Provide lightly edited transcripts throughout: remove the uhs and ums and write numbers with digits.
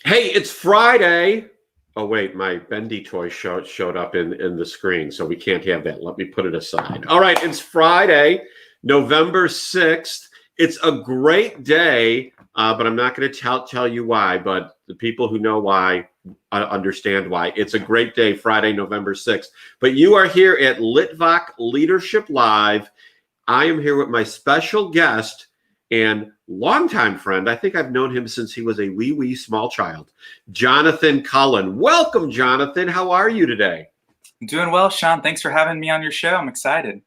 Hey, it's Friday. Oh wait, my bendy toy showed up in the screen, so we can't have that. Let me put it aside. All right, it's Friday, November 6th. It's a great day, but I'm not going to tell you why. But the people who know why understand why. It's a great day, Friday, November 6th. But you are here at Litvak Leadership Live. I am here with my special guest and longtime friend. I think I've known him since he was a wee small child, Jonathan Cullen. Welcome, Jonathan. How are you today? I'm doing well, Sean. Thanks for having me on your show. I'm excited.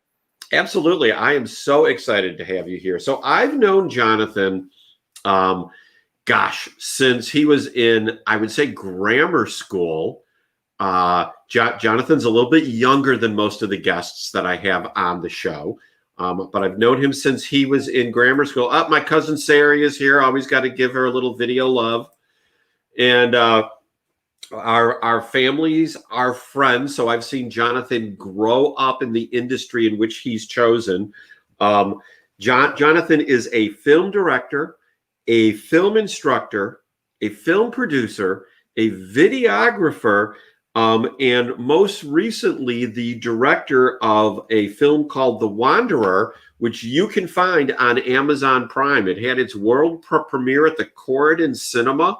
Absolutely. I am so excited to have you here. So I've known Jonathan, since he was in, I would say, grammar school. Jonathan's a little bit younger than most of the guests that I have on the show. But I've known him since he was in grammar school. My cousin Sarah is here. Always got to give her a little video love. And our families are friends. So I've seen Jonathan grow up in the industry in which he's chosen. Jonathan is a film director, a film instructor, a film producer, a videographer, and most recently, the director of a film called The Wanderer, which you can find on Amazon Prime. It had its world premiere at the Corridon Cinema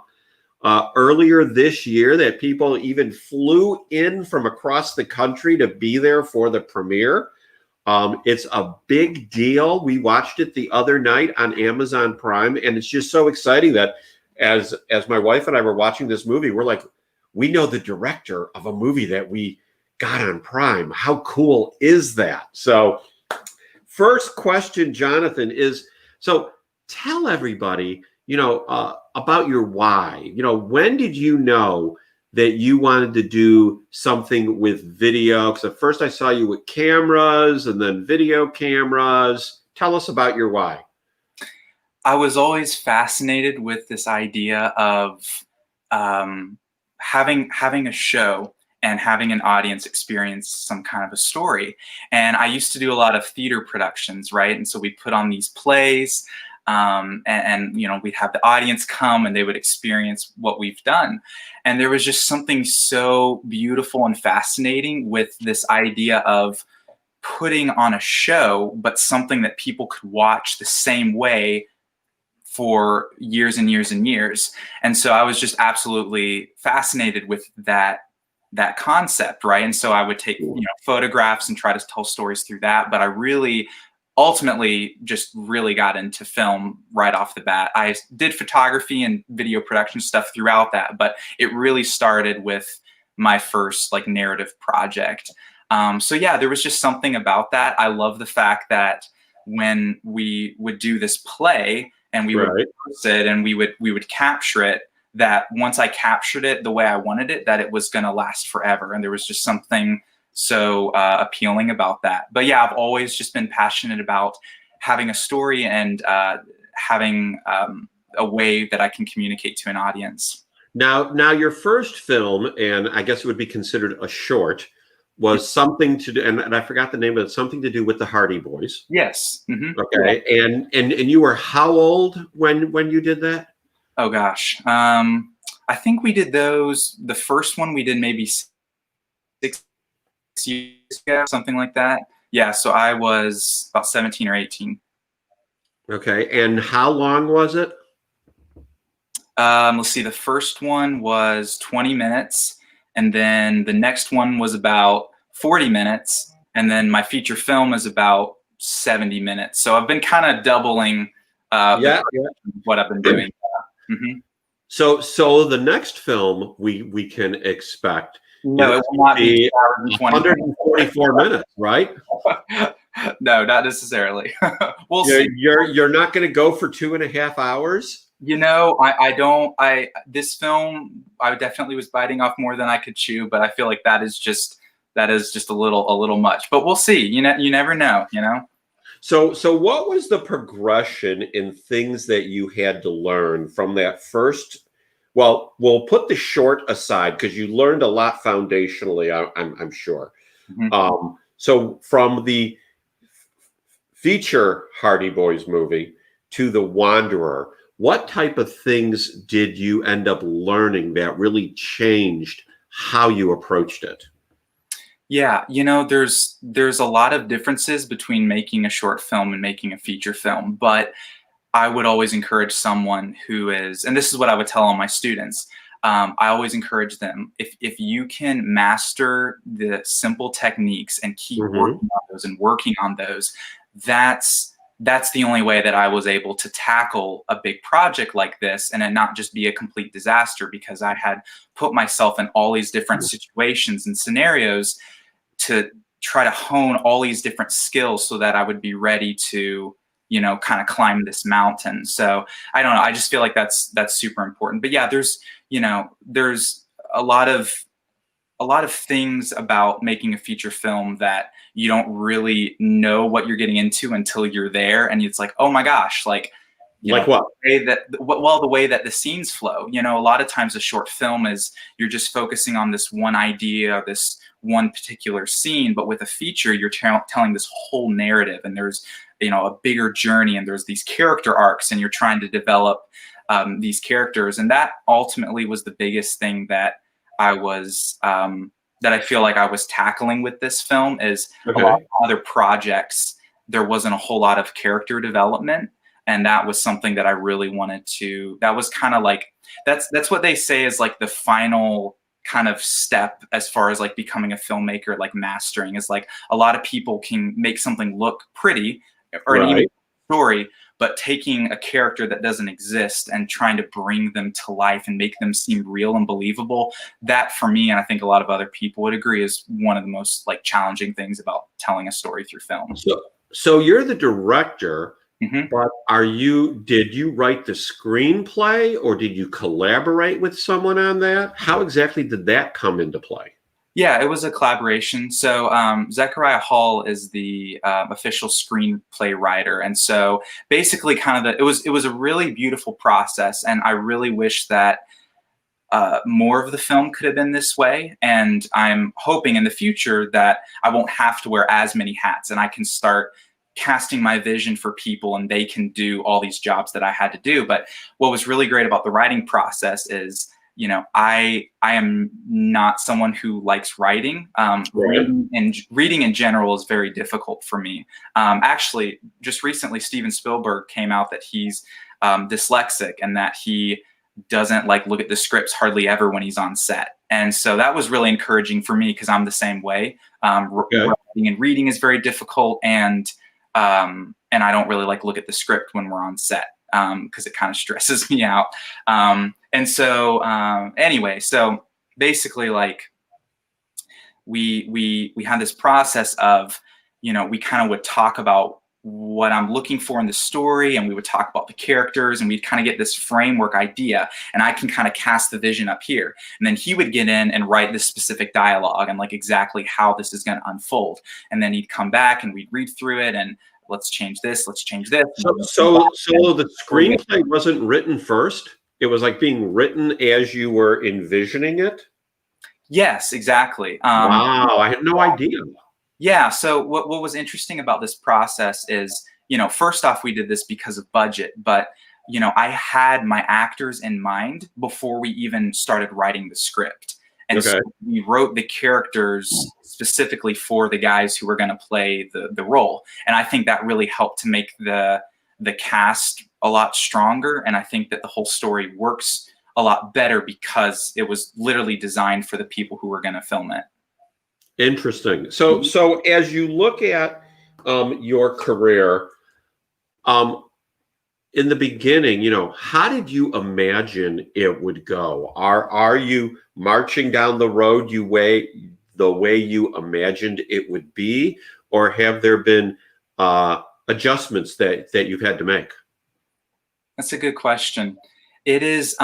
earlier this year, that people even flew in from across the country to be there for the premiere. It's a big deal. We watched it the other night on Amazon Prime, and it's just so exciting that as my wife and I were watching this movie, we're like, we know the director of a movie that we got on Prime. How cool is that? So first question, Jonathan, is, so tell everybody, about your why. When did you know that you wanted to do something with video? Because at first I saw you with cameras and then video cameras. Tell us about your why. I was always fascinated with this idea of having a show and having an audience experience some kind of a story. And I used to do a lot of theater productions, right? And so we put on these plays, and we'd have the audience come and they would experience what we've done. And there was just something so beautiful and fascinating with this idea of putting on a show, but something that people could watch the same way for years and years and years. And so I was just absolutely fascinated with that concept, right? And so I would take photographs and try to tell stories through that. But I really ultimately just really got into film right off the bat. I did photography and video production stuff throughout that, but it really started with my first narrative project. So yeah, there was just something about that. I love the fact that when we would do this play, and we would rehearse it and we would capture it, that once I captured it the way I wanted it, that it was going to last forever. And there was just something so appealing about that. But yeah, I've always just been passionate about having a story and having a way that I can communicate to an audience. Now your first film, and I guess it would be considered a short, was something to do, and I forgot the name of it, something to do with the Hardy Boys. Yes. Mm-hmm. Okay. Yeah. And you were how old when you did that? Oh gosh. I think we did those, the first one we did maybe 6 years ago, something like that. Yeah, so I was about 17 or 18. Okay. And how long was it? Let's see, the first one was 20 minutes. And then the next one was about 40 minutes. And then my feature film is about 70 minutes. So I've been kind of doubling what I've been doing. Mm-hmm. So the next film we can expect it will not be 144 minutes, right? No, not necessarily. We'll see. You're not going to go for 2.5 hours? This film, I definitely was biting off more than I could chew, but I feel like that is just a little much. But we'll see. You never know. So what was the progression in things that you had to learn from that first? Well, we'll put the short aside because you learned a lot foundationally, I'm sure. Mm-hmm. So from the feature Hardy Boys movie to The Wanderer, What type of things did you end up learning that really changed how you approached it? Yeah, there's a lot of differences between making a short film and making a feature film, but I would always encourage someone who is, and this is what I would tell all my students. I always encourage them, if you can master the simple techniques and keep Hmm. working on those and working on those, that's that's the only way that I was able to tackle a big project like this and it not just be a complete disaster, because I had put myself in all these different situations and scenarios to try to hone all these different skills so that I would be ready to, kind of climb this mountain. So I don't know. I just feel like that's super important. But yeah, there's a lot of a lot of things about making a feature film that you don't really know what you're getting into until you're there, and it's like, oh my gosh, like, Like what? the way that the scenes flow. A lot of times a short film is you're just focusing on this one idea, this one particular scene, but with a feature, you're telling this whole narrative, and there's a bigger journey, and there's these character arcs, and you're trying to develop these characters, and that ultimately was the biggest thing that I was that I feel like I was tackling with this film. Is a lot Okay. of other projects, there wasn't a whole lot of character development, and that was something that I really wanted to. That was kind of like, that's what they say is like the final kind of step as far as like becoming a filmmaker, like mastering, is like a lot of people can make something look pretty or an even Right. story, but taking a character that doesn't exist and trying to bring them to life and make them seem real and believable, that for me, and I think a lot of other people would agree, is one of the most like challenging things about telling a story through film. So you're the director, Hmm. but did you write the screenplay or did you collaborate with someone on that? How exactly did that come into play? Yeah, it was a collaboration. So Zechariah Hall is the official screenplay writer, and so basically, it was a really beautiful process, and I really wish that more of the film could have been this way. And I'm hoping in the future that I won't have to wear as many hats, and I can start casting my vision for people, and they can do all these jobs that I had to do. But what was really great about the writing process is, I am not someone who likes writing. Right. Reading in general is very difficult for me. Actually, just recently, Steven Spielberg came out that he's dyslexic, and that he doesn't like look at the scripts hardly ever when he's on set. And so that was really encouraging for me, because I'm the same way. Okay. Writing and reading is very difficult, and I don't really like look at the script when we're on set, because it kind of stresses me out. Anyway, so basically, like, we had this process of, we kind of would talk about what I'm looking for in the story, and we would talk about the characters, and we'd kind of get this framework idea, and I can kind of cast the vision up here, and then he would get in and write this specific dialogue and like exactly how this is going to unfold, and then he'd come back and we'd read through it, and let's change this, let's change this. So the screenplay wasn't written first. It was like being written as you were envisioning it. Yes, exactly. Wow, I had no idea. Yeah. So what was interesting about this process is, first off, we did this because of budget, but I had my actors in mind before we even started writing the script. And so Okay. we wrote the characters specifically for the guys who were going to play the role. And I think that really helped to make the cast a lot stronger. And I think that the whole story works a lot better because it was literally designed for the people who were going to film it. Interesting. So as you look at your career, um, in the beginning, how did you imagine it would go? Are you marching down the way you imagined it would be, or have there been adjustments that you've had to make? That's a good question. It is,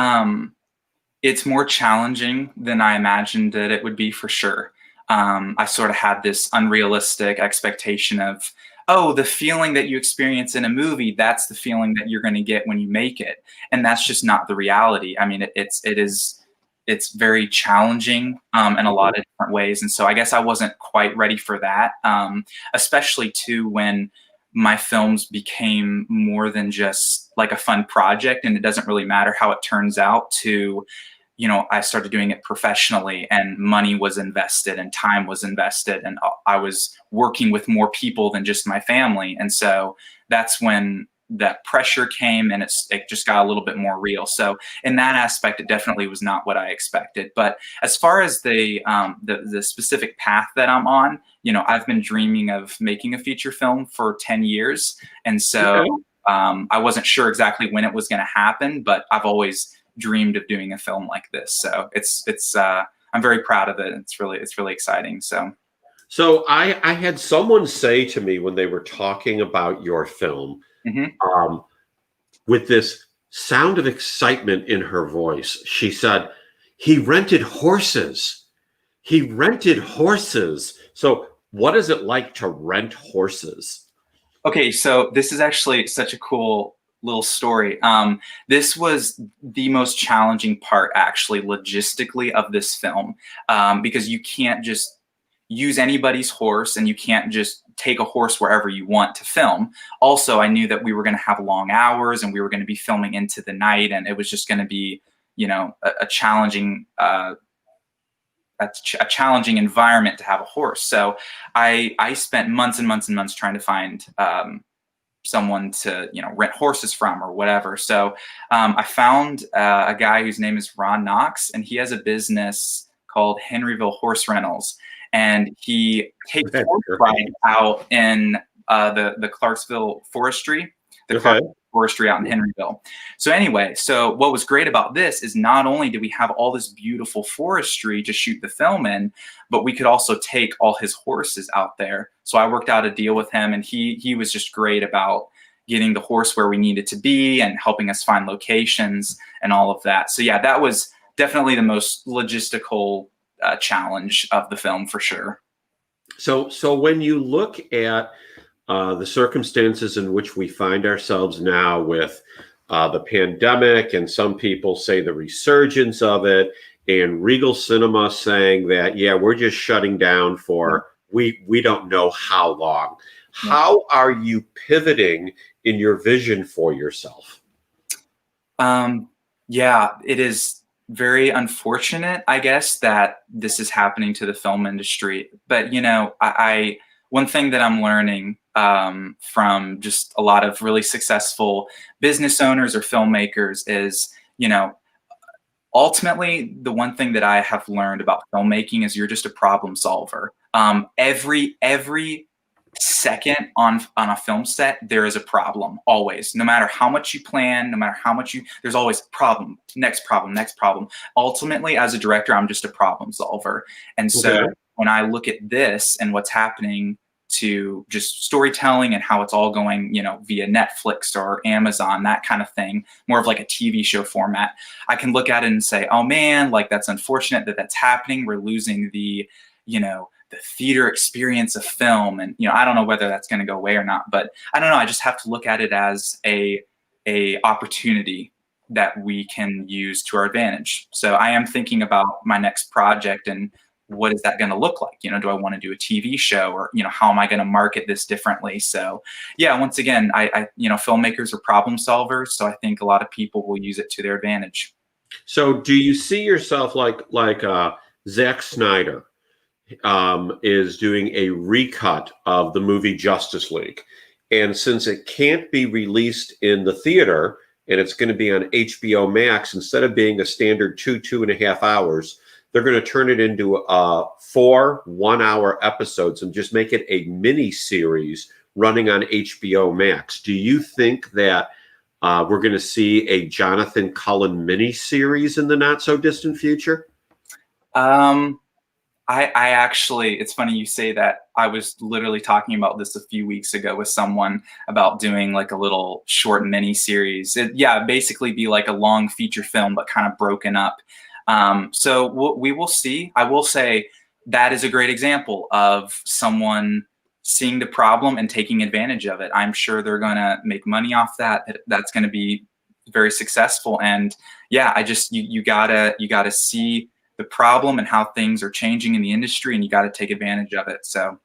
it's more challenging than I imagined that it would be, for sure. I sort of had this unrealistic expectation of, oh, the feeling that you experience in a movie, that's the feeling that you're going to get when you make it. And that's just not the reality. I mean, it's very challenging in a lot of different ways. And so I guess I wasn't quite ready for that, especially too when my films became more than just like a fun project and it doesn't really matter how it turns out, to, you know, I started doing it professionally and money was invested and time was invested and I was working with more people than just my family. And so that's when that pressure came and it just got a little bit more real. So in that aspect, it definitely was not what I expected. But as far as the specific path that I'm on, you know, I've been dreaming of making a feature film for 10 years. And so Okay. I wasn't sure exactly when it was going to happen, but I've always dreamed of doing a film like this. So I'm very proud of it. It's really exciting. So. So I had someone say to me when they were talking about your film, Mhm. um, with this sound of excitement in her voice, she said, he rented horses. He rented horses. So what is it like to rent horses? Okay, so this is actually such a cool little story. This was the most challenging part, actually, logistically, of this film, because you can't just use anybody's horse and you can't just take a horse wherever you want to film. Also, I knew that we were going to have long hours and we were going to be filming into the night, and it was just going to be, you know, a challenging a challenging environment to have a horse. So I spent months and months and months trying to find someone to, you know, rent horses from or whatever. So I found a guy whose name is Ron Knox, and he has a business called Henryville Horse Rentals, and he takes That's horse great. rides out in the Clarksville Forestry, the Okay. Clarksville Forestry out in Henryville. So anyway, so what was great about this is not only did we have all this beautiful forestry to shoot the film in, but we could also take all his horses out there. So I worked out a deal with him, and he was just great about getting the horse where we needed to be and helping us find locations and all of that. So yeah, that was definitely the most logistical challenge of the film for sure. So when you look at the circumstances in which we find ourselves now with the pandemic, and some people say the resurgence of it, and Regal Cinema saying that, yeah, we're just shutting down for we don't know how long. Yeah. How are you pivoting in your vision for yourself? Yeah, it is very unfortunate, I guess, that this is happening to the film industry. But you know, I one thing that I'm learning from just a lot of really successful business owners or filmmakers is, you know, ultimately the one thing that I have learned about filmmaking is you're just a problem solver. Every second on a film set, there is a problem always. No matter how much you plan, no matter how much there's always problem, next problem, next problem. Ultimately, as a director, I'm just a problem solver. And so Okay. when I look at this and what's happening to just storytelling and how it's all going, you know, via Netflix or Amazon, that kind of thing, more of like a TV show format, I can look at it and say, oh man, like that's unfortunate that that's happening. We're losing the, you know, the theater experience of film. And, you know, I don't know whether that's going to go away or not, but I don't know. I just have to look at it as a opportunity that we can use to our advantage. So I am thinking about my next project and what is that going to look like? You know, do I want to do a TV show, or, you know, how am I going to market this differently? So yeah, once again, you know, filmmakers are problem solvers. So I think a lot of people will use it to their advantage. So do you see yourself like Zack Snyder is doing a recut of the movie Justice League? And since it can't be released in the theater and it's going to be on HBO Max, instead of being a standard 2.5 hours, they're going to turn it into 4 1-hour episodes and just make it a mini series running on HBO Max. Do you think that we're going to see a Jonathan Cullen mini series in the not so distant future? I actually, it's funny you say that. I was literally talking about this a few weeks ago with someone about doing like a little short mini series. Yeah, basically be like a long feature film, but kind of broken up. So we will see. I will say that is a great example of someone seeing the problem and taking advantage of it. I'm sure they're going to make money off that. That's going to be very successful. And yeah, you gotta see the problem and how things are changing in the industry, and you got to take advantage of it. So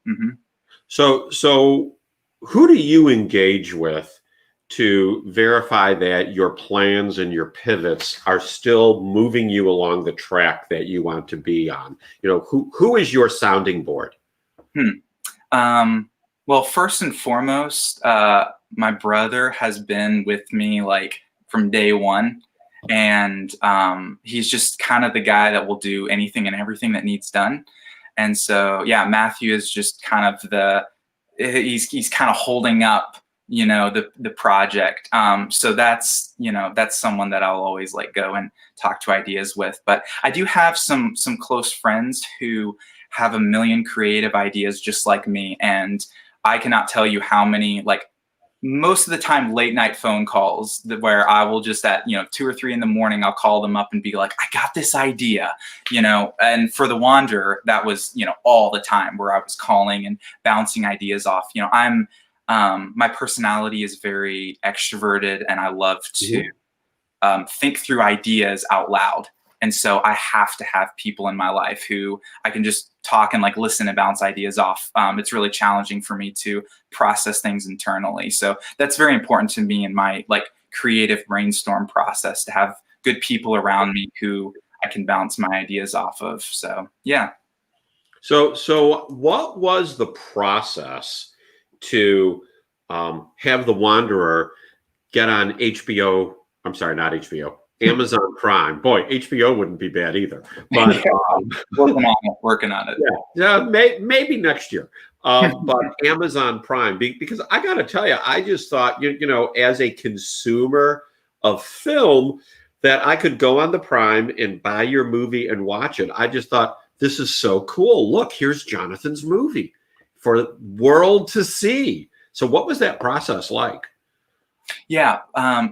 So who do you engage with to verify that your plans and your pivots are still moving you along the track that you want to be on? You know, who is your sounding board? Well, first and foremost, my brother has been with me like from day one. And he's just kind of the guy that will do anything and everything that needs done. And so, yeah, Matthew is just kind of he's kind of holding up, you know, the project. So that's, you know, that's someone that I'll always like go and talk to ideas with. But I do have some close friends who have a million creative ideas just like me. And I cannot tell you how many, like, most of the time late night phone calls where I will just at, you know, 2 or 3 in the morning, I'll call them up and be like, I got this idea, you know. And for the Wanderer, that was, you know, all the time where I was calling and bouncing ideas off. You know, my personality is very extroverted, and I love to think through ideas out loud. And so I have to have people in my life who I can just talk and like listen and bounce ideas off. It's really challenging for me to process things internally. So that's very important to me in my like creative brainstorm process, to have good people around me who I can bounce my ideas off of. So, yeah. So what was the process to have The Wanderer get on HBO? I'm sorry, not HBO. Amazon Prime. Boy, HBO wouldn't be bad either. But working on it. Yeah, maybe next year. But Amazon Prime, because I got to tell you, I just thought, you know, as a consumer of film, that I could go on the Prime and buy your movie and watch it. I just thought, this is so cool. Look, here's Jonathan's movie for the world to see. So what was that process like? Yeah,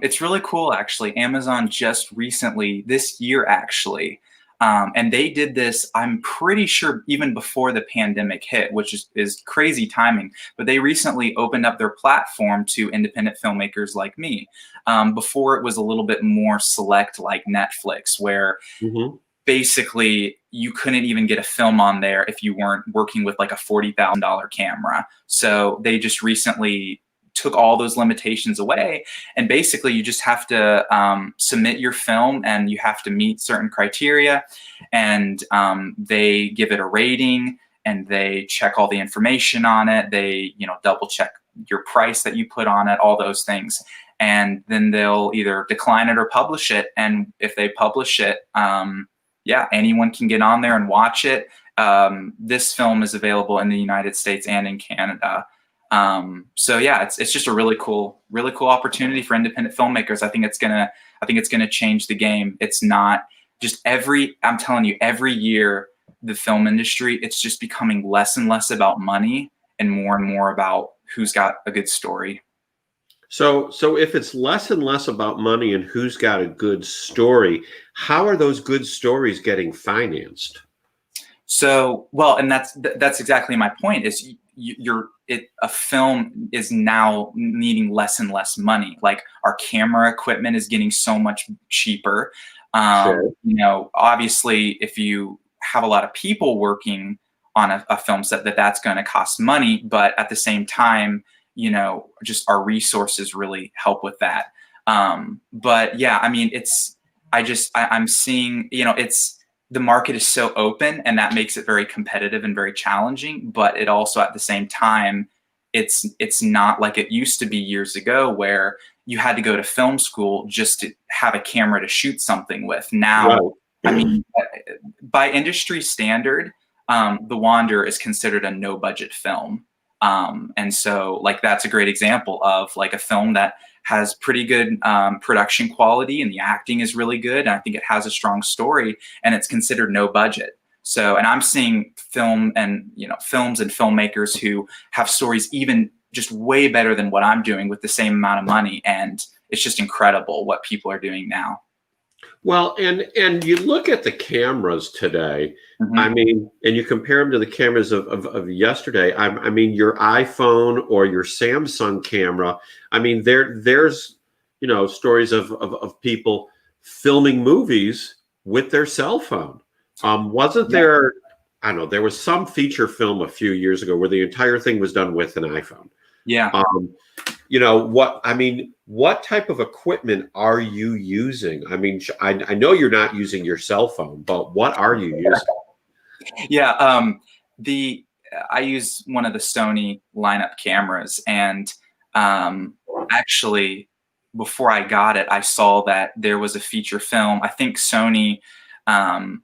it's really cool, actually. Amazon just recently, this year actually, and they did this, I'm pretty sure, even before the pandemic hit, which is crazy timing. But they recently opened up their platform to independent filmmakers like me. Before, it was a little bit more select, like Netflix, where basically you couldn't even get a film on there if you weren't working with like a $40,000 camera. So they just recently took all those limitations away, and basically you just have to submit your film, and you have to meet certain criteria, and they give it a rating, and they check all the information on it. They, you know, double check your price that you put on it, all those things, and then they'll either decline it or publish it. And if they publish it, yeah, anyone can get on there and watch it. This film is available in the United States and in Canada. So yeah, it's just a really cool opportunity for independent filmmakers. I think it's gonna change the game. It's not just I'm telling you, every year the film industry, it's just becoming less and less about money and more about who's got a good story. So if it's less and less about money and who's got a good story, how are those good stories getting financed? So, well, and that's exactly my point, is a film is now needing less and less money. Like, our camera equipment is getting so much cheaper. Sure. You know, obviously, if you have a lot of people working on a film set, that's going to cost money. But at the same time, you know, just our resources really help with that. But yeah, I mean, I'm seeing, you know, the market is so open, and that makes it very competitive and very challenging. But it also, at the same time, it's not like it used to be years ago, where you had to go to film school just to have a camera to shoot something with. Now, right. I mean, by industry standard, The Wanderer is considered a no budget film. And so, like, that's a great example of like a film that has pretty good production quality, and the acting is really good, and I think it has a strong story, and it's considered no budget. So, and I'm seeing films and filmmakers who have stories even just way better than what I'm doing with the same amount of money, and it's just incredible what people are doing now. Well, and you look at the cameras today, I mean, and you compare them to the cameras of yesterday. I mean, your iPhone or your Samsung camera, I mean, there's, you know, stories of people filming movies with their cell phone. Wasn't there, I don't know, there was some feature film a few years ago where the entire thing was done with an iPhone. Yeah. what type of equipment are you using? I mean, I know you're not using your cell phone, but what are you using? Yeah, the I use one of the Sony lineup cameras, and um, actually, before I got it, I saw that there was a feature film. I think Sony um,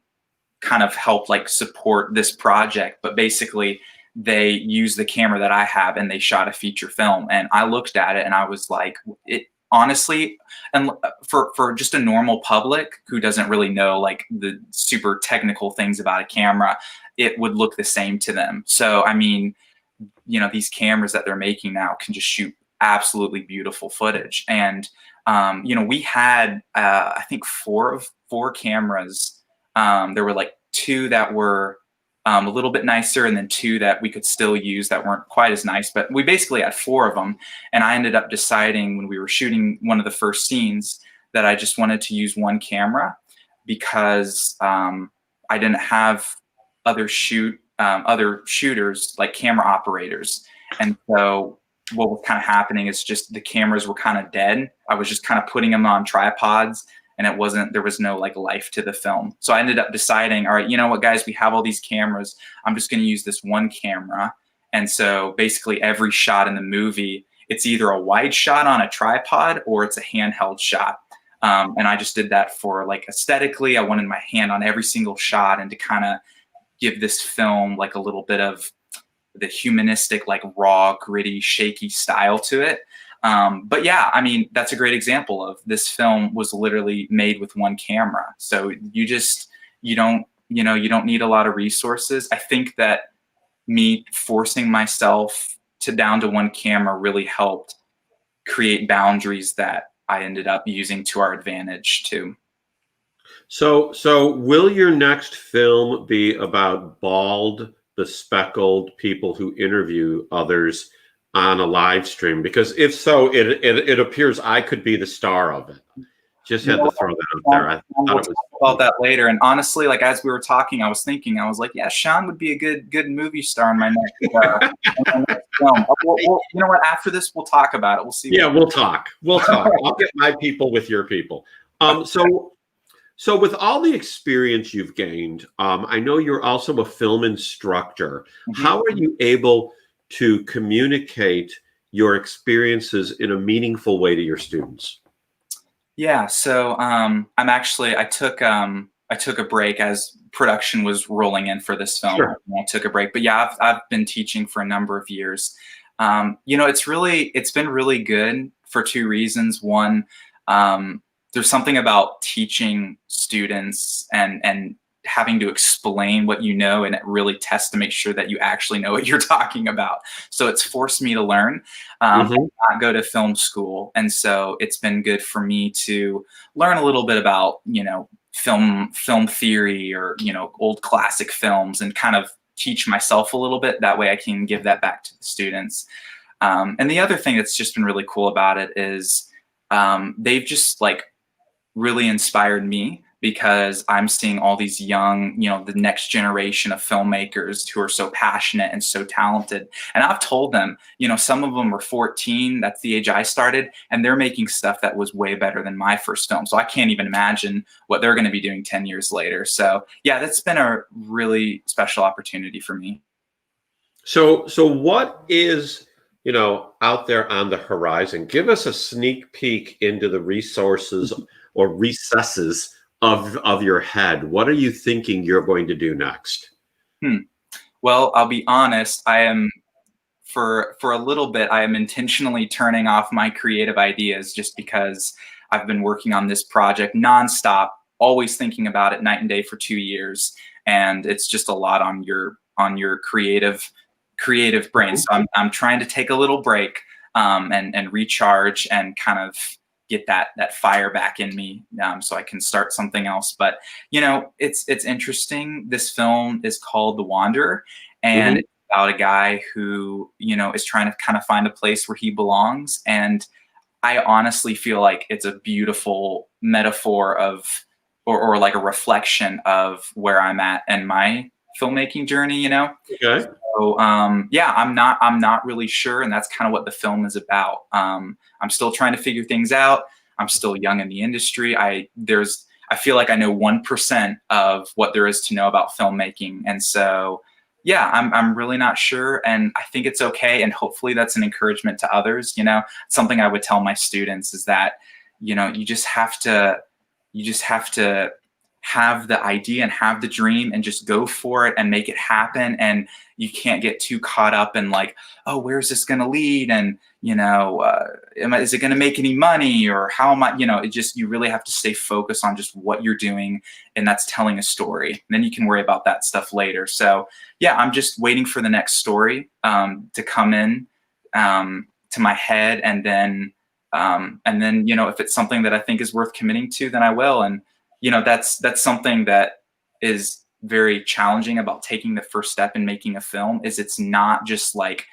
kind of helped like support this project, but basically they used the camera that I have and they shot a feature film. And I looked at it and I was like, it honestly, and for just a normal public who doesn't really know like the super technical things about a camera, it would look the same to them. So I mean, these cameras that they're making now can just shoot absolutely beautiful footage. And we had I think four cameras. There were like two that were a little bit nicer, and then two that we could still use that weren't quite as nice. But we basically had four of them, and I ended up deciding when we were shooting one of the first scenes that I just wanted to use one camera because I didn't have other shooters like camera operators, and so what was kind of happening is just the cameras were kind of dead. I was just kind of putting them on tripods, and there was no like life to the film. So I ended up deciding, all right, you know what, guys, we have all these cameras. I'm just going to use this one camera. And so basically every shot in the movie, it's either a wide shot on a tripod or it's a handheld shot. And I just did that for like aesthetically. I wanted my hand on every single shot and to kind of give this film like a little bit of the humanistic, like raw, gritty, shaky style to it. But yeah, I mean, that's a great example of this film was literally made with one camera. So you don't need a lot of resources. I think that me forcing myself down to one camera really helped create boundaries that I ended up using to our advantage too. So will your next film be about bald, bespectacled people who interview others on a live stream? Because if so, it appears I could be the star of it. Just had to throw that out there. I We'll thought it talk was about that later. And honestly, like as we were talking, I was like, yeah, Sean would be a good movie star in my next film. You know what? After this, we'll talk about it. We'll see. Yeah, we'll talk. We'll talk. I'll get my people with your people. So with all the experience you've gained, I know you're also a film instructor. Mm-hmm. How are you able to communicate your experiences in a meaningful way to your students? Yeah, so I took a break as production was rolling in for this film. Sure. I took a break, but yeah, I've been teaching for a number of years. It's been really good for two reasons. One, there's something about teaching students and having to explain what you know, and it really tests to make sure that you actually know what you're talking about. So it's forced me to learn, and not go to film school. And so it's been good for me to learn a little bit about, film theory or, old classic films and kind of teach myself a little bit. That way I can give that back to the students. And the other thing that's just been really cool about it is they've just like really inspired me because I'm seeing all these young, the next generation of filmmakers who are so passionate and so talented. And I've told them, some of them were 14, that's the age I started, and they're making stuff that was way better than my first film. So I can't even imagine what they're going to be doing 10 years later. So yeah, that's been a really special opportunity for me. So what is, out there on the horizon? Give us a sneak peek into the resources or recesses of your head. What are you thinking you're going to do next? Well, I'll be honest. I am for a little bit. I am intentionally turning off my creative ideas just because I've been working on this project nonstop, always thinking about it night and day for 2 years, and it's just a lot on your creative brain. So I'm trying to take a little break and recharge and kind of get that fire back in me, so I can start something else. But it's interesting. This film is called The Wanderer, and it's about a guy who is trying to kind of find a place where he belongs. And I honestly feel like it's a beautiful metaphor of or like a reflection of where I'm at in my filmmaking journey, you know. Okay. So yeah, I'm not really sure, and that's kind of what the film is about. I'm still trying to figure things out. I'm still young in the industry. I feel like I know 1% of what there is to know about filmmaking, and so yeah, I'm really not sure, and I think it's okay, and hopefully that's an encouragement to others. You know, something I would tell my students is that, you know, you just have to have the idea and have the dream and just go for it and make it happen. And you can't get too caught up in like, oh, where's this going to lead? And, you know, is it going to make any money, or how am I, you know, you really have to stay focused on just what you're doing. And that's telling a story. And then you can worry about that stuff later. So yeah, I'm just waiting for the next story to come in to my head. And then, you know, if it's something that I think is worth committing to, then I will. And, you know, that's something that is very challenging about taking the first step in making a film. Is it's not like,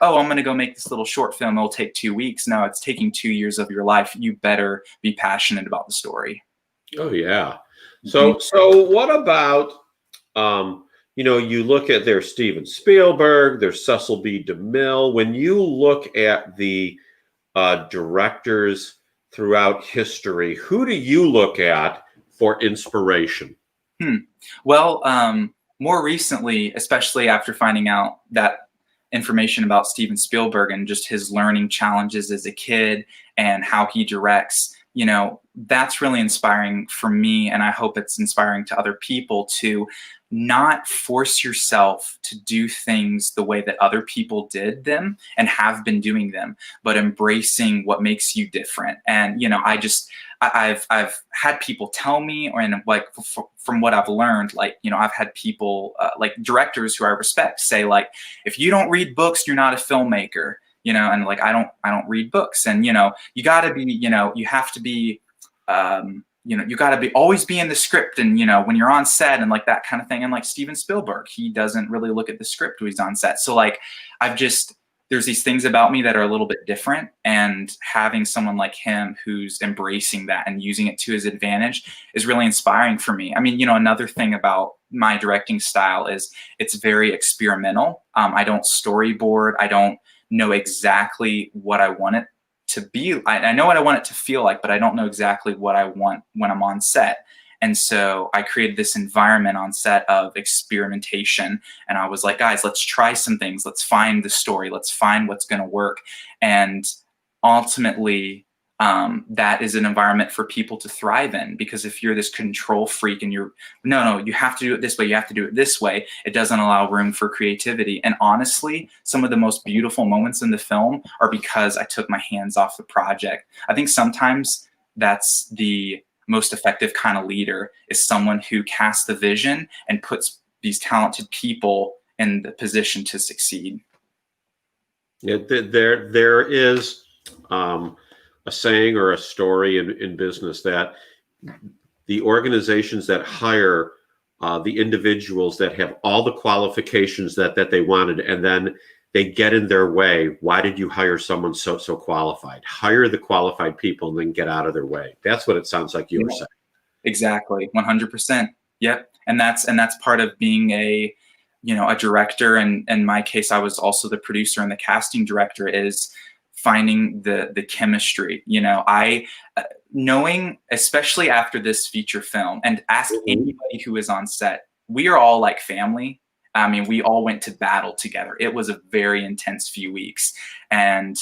oh, I'm going to go make this little short film, it'll take 2 weeks. No, it's taking 2 years of your life. You better be passionate about the story. Oh yeah. So what about you know, you look at there's Steven Spielberg, there's Cecil B. DeMille. When you look at the directors throughout history, who do you look at for inspiration? Well, more recently, especially after finding out that information about Steven Spielberg and just his learning challenges as a kid and how he directs, you know, that's really inspiring for me. And I hope it's inspiring to other people to not force yourself to do things the way that other people did them and have been doing them, but embracing what makes you different. And, you know, I've had people tell me, or in like from what I've learned, like, you know, I've had people like directors who I respect say like, if you don't read books, you're not a filmmaker, you know. And like, I don't read books. And, you know, you got to be, you know, you have to be, you know, you got to be always be in the script, and, you know, when you're on set and like that kind of thing. And like Steven Spielberg, he doesn't really look at the script when he's on set. So like, there's these things about me that are a little bit different, and having someone like him who's embracing that and using it to his advantage is really inspiring for me. I mean, you know, another thing about my directing style is it's very experimental. I don't storyboard. I don't know exactly what I want it to be. I know what I want it to feel like, but I don't know exactly what I want when I'm on set. And so I created this environment on set of experimentation. And I was like, guys, let's try some things. Let's find the story. Let's find what's going to work. And ultimately, that is an environment for people to thrive in. Because if you're this control freak and no, you have to do it this way, you have to do it this way, it doesn't allow room for creativity. And honestly, some of the most beautiful moments in the film are because I took my hands off the project. I think sometimes that's the most effective kind of leader, is someone who casts the vision and puts these talented people in the position to succeed. There is a saying or a story in business that the organizations that hire the individuals that have all the qualifications that they wanted, and then they get in their way. Why did you hire someone so qualified? Hire the qualified people and then get out of their way. That's what it sounds like you were saying. Exactly, 100%. Yep, and that's part of being a, you know, a director. And in my case, I was also the producer and the casting director, is finding the chemistry. You know, knowing, especially after this feature film, and ask anybody who is on set, we are all like family. I mean, we all went to battle together. It was a very intense few weeks. And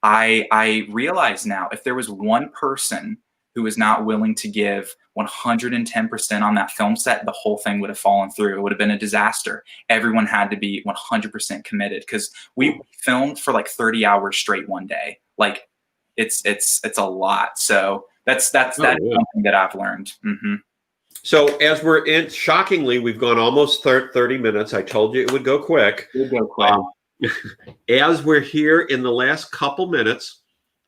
I realize now, if there was one person who was not willing to give 110% on that film set, the whole thing would have fallen through. It would have been a disaster. Everyone had to be 100% committed, because we filmed for like 30 hours straight one day. Like, it's a lot. So that's something that I've learned. Mm-hmm. So as we're in, shockingly, we've gone almost 30 minutes. I told you it would go quick. It would go quick. As we're here in the last couple minutes,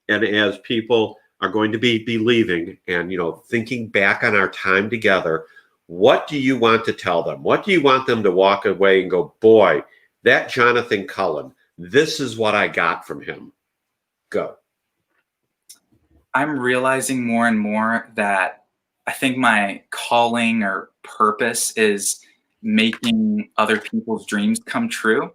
and as people are going to be leaving, and, you know, thinking back on our time together, what do you want to tell them? What do you want them to walk away and go, boy, that Jonathan Cullen, this is what I got from him? Go. I'm realizing more and more that I think my calling or purpose is making other people's dreams come true.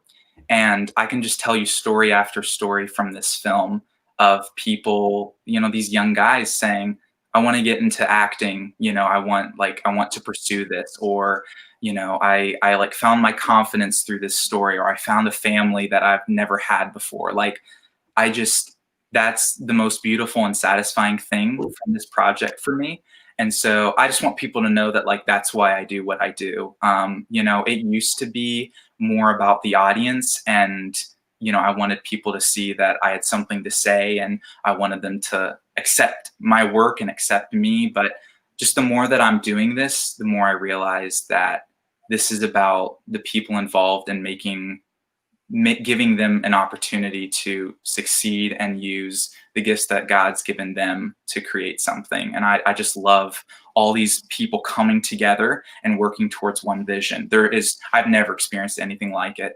And I can just tell you story after story from this film of people, these young guys saying, I want to get into acting, I want to pursue this, or, I like found my confidence through this story, or I found a family that I've never had before. Like, I just, that's the most beautiful and satisfying thing from this project for me. And so I just want people to know that, like, that's why I do what I do. It used to be more about the audience, and, I wanted people to see that I had something to say, and I wanted them to accept my work and accept me. But just the more that I'm doing this, the more I realize that this is about the people involved and giving them an opportunity to succeed and use the gifts that God's given them to create something. And I just love all these people coming together and working towards one vision. I've never experienced anything like it.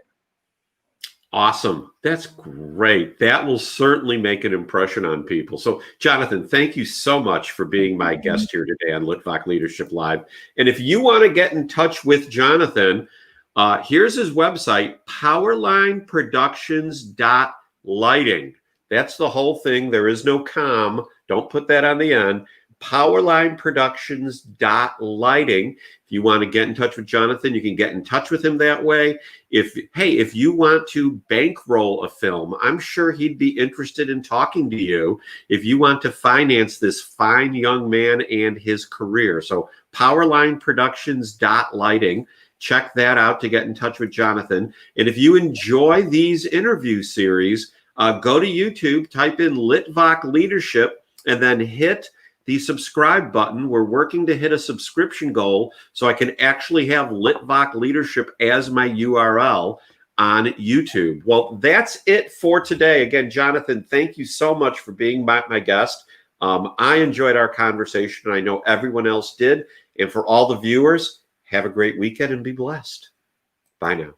Awesome. That's great. That will certainly make an impression on people. So, Jonathan, thank you so much for being my guest here today on Litvak Leadership Live. And if you want to get in touch with Jonathan, here's his website, powerlineproductions.lighting. That's the whole thing. There is no com. Don't put that on the end. powerlineproductions.lighting. If you want to get in touch with Jonathan, you can get in touch with him that way. If you want to bankroll a film, I'm sure he'd be interested in talking to you if you want to finance this fine young man and his career. So powerlineproductions.lighting. Check that out to get in touch with Jonathan. And if you enjoy these interview series, go to YouTube, type in Litvak Leadership, and then hit the subscribe button. We're working to hit a subscription goal so I can actually have Litvak Leadership as my URL on YouTube. Well, that's it for today. Again, Jonathan, thank you so much for being my guest. I enjoyed our conversation. I know everyone else did. And for all the viewers, have a great weekend and be blessed. Bye now.